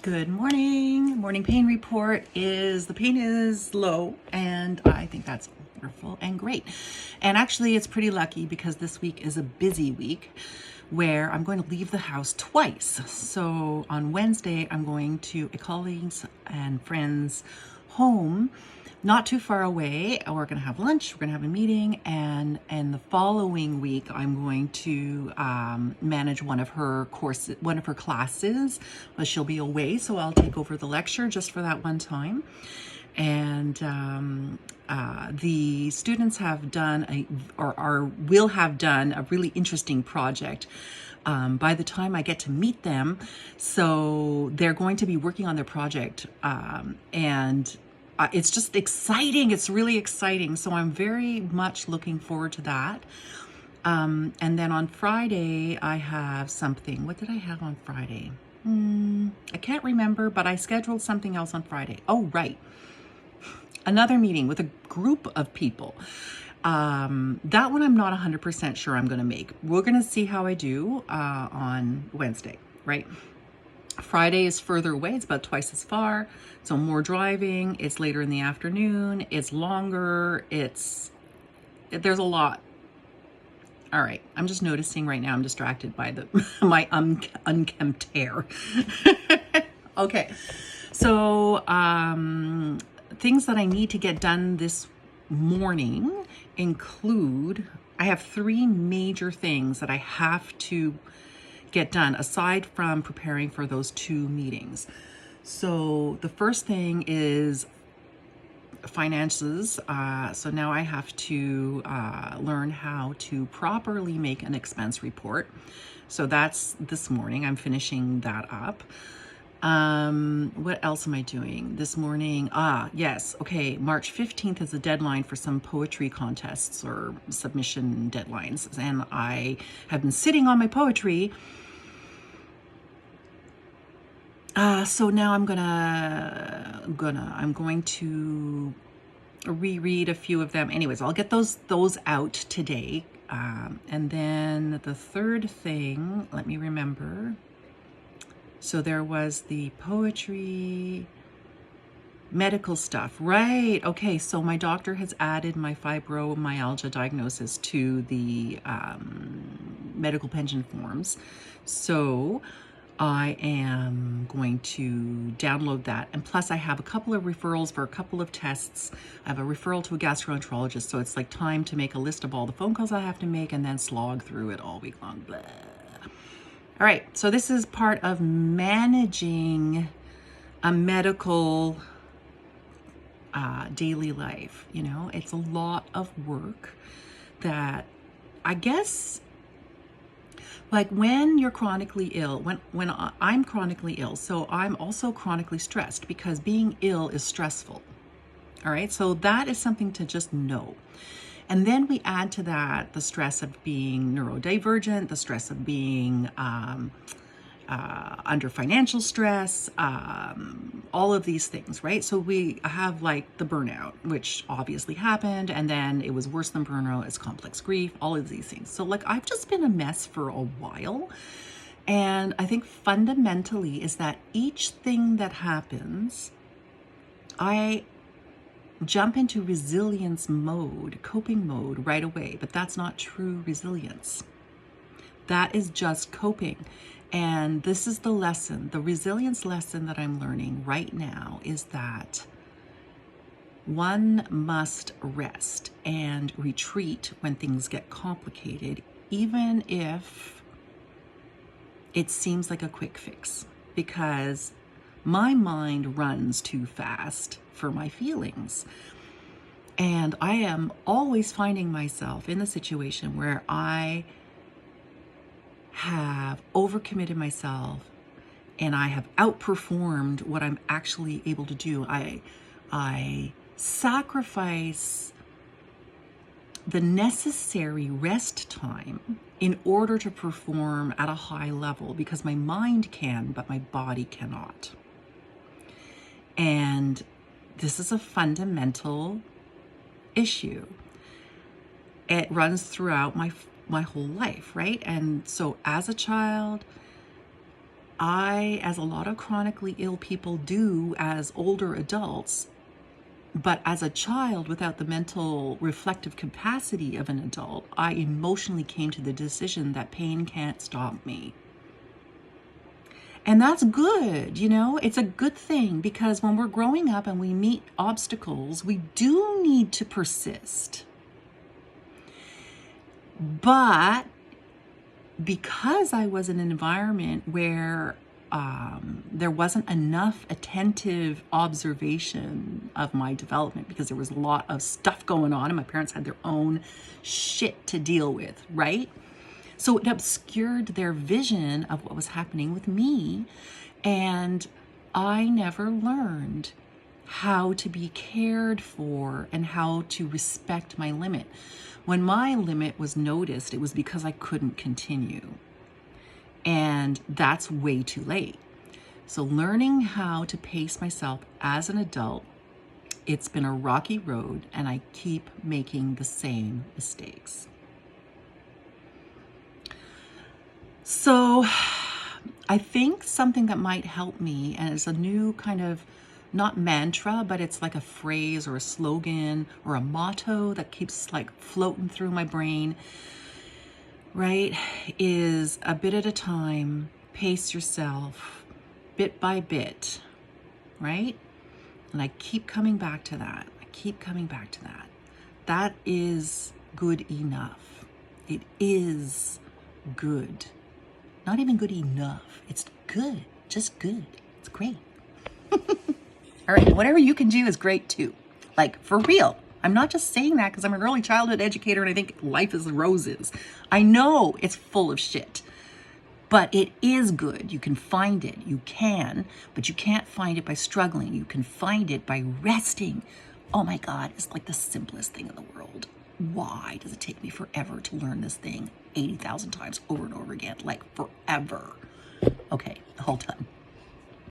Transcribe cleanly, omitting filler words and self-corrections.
Good morning. Morning pain report is the pain is low, and I think that's wonderful and great. And actually, it's pretty lucky because this week is a busy week where I'm going to leave the house twice. So on Wednesday, I'm going to a colleague's and friends' home, not too far away. We're going to have lunch, we're going to have a meeting, and the following week I'm going to manage one of her classes, but she'll be away, so I'll take over the lecture just for that one time. And the students have done will have done a really interesting project by the time I get to meet them. So they're going to be working on their project, and it's just exciting. It's really exciting. So I'm very much looking forward to that. And then on Friday, I have something. What did I have on Friday? I can't remember, but I scheduled something else on Friday. Oh, right. Another meeting with a group of people. That one I'm not 100% sure I'm going to make. We're going to see how I do on Wednesday, right? Friday is further away. It's about twice as far. So more driving. It's later in the afternoon. It's longer. There's a lot. All right. I'm just noticing right now I'm distracted by my unkempt hair. Okay. So things that I need to get done this morning include, I have 3 major things that I have to get done aside from preparing for those 2 meetings. So the first thing is finances. So now I have to learn how to properly make an expense report. So that's this morning. I'm finishing that up. What else am I doing this morning? Yes. Okay. March 15th is the deadline for some poetry contests or submission deadlines. And I have been sitting on my poetry. So now I'm going to reread a few of them. Anyways, I'll get those out today. And then the third thing, let me remember. So there was the poetry, medical stuff, right? Okay, so my doctor has added my fibromyalgia diagnosis to the medical pension forms. So I am going to download that. And plus I have a couple of referrals for a couple of tests. I have a referral to a gastroenterologist. So it's like time to make a list of all the phone calls I have to make and then slog through it all week long. Blah. All right. So this is part of managing a medical daily life. You know, it's a lot of work that I guess, like when you're chronically ill, when I'm chronically ill, so I'm also chronically stressed because being ill is stressful. All right, so that is something to just know. And then we add to that the stress of being neurodivergent, the stress of being under financial stress, all of these things, right? So we have like the burnout, which obviously happened, and then it was worse than burnout, it's complex grief, all of these things. So like I've just been a mess for a while. And I think fundamentally is that each thing that happens, I jump into resilience mode, coping mode right away, but that's not true resilience. That is just coping. And this is the lesson, the resilience lesson that I'm learning right now is that one must rest and retreat when things get complicated, even if it seems like a quick fix, because my mind runs too fast for my feelings. And I am always finding myself in a situation where I have overcommitted myself and I have outperformed what I'm actually able to do. I sacrifice the necessary rest time in order to perform at a high level because my mind can, but my body cannot. And this is a fundamental issue. It runs throughout my whole life, right? And so as a child, as a lot of chronically ill people do as older adults, but as a child without the mental reflective capacity of an adult, I emotionally came to the decision that pain can't stop me. And that's good, you know, it's a good thing, because when we're growing up and we meet obstacles, we do need to persist. But because I was in an environment where there wasn't enough attentive observation of my development, because there was a lot of stuff going on and my parents had their own shit to deal with, right? So it obscured their vision of what was happening with me, and I never learned how to be cared for and how to respect my limit. When my limit was noticed, it was because I couldn't continue. And that's way too late. So learning how to pace myself as an adult, it's been a rocky road, and I keep making the same mistakes. So I think something that might help me, and it's a new kind of, not mantra, but it's like a phrase or a slogan or a motto that keeps like floating through my brain, right, is a bit at a time, pace yourself, bit by bit, right? And I keep coming back to that. That is good enough. It is good. Not even good enough. It's good. Just good. It's great. All right. Whatever you can do is great too. Like, for real. I'm not just saying that because I'm an early childhood educator and I think life is roses. I know it's full of shit, but it is good. You can find it. You can, but you can't find it by struggling. You can find it by resting. Oh my God, it's like the simplest thing in the world. Why does it take me forever to learn this thing 80,000 times over and over again? Like, forever. Okay, hold on.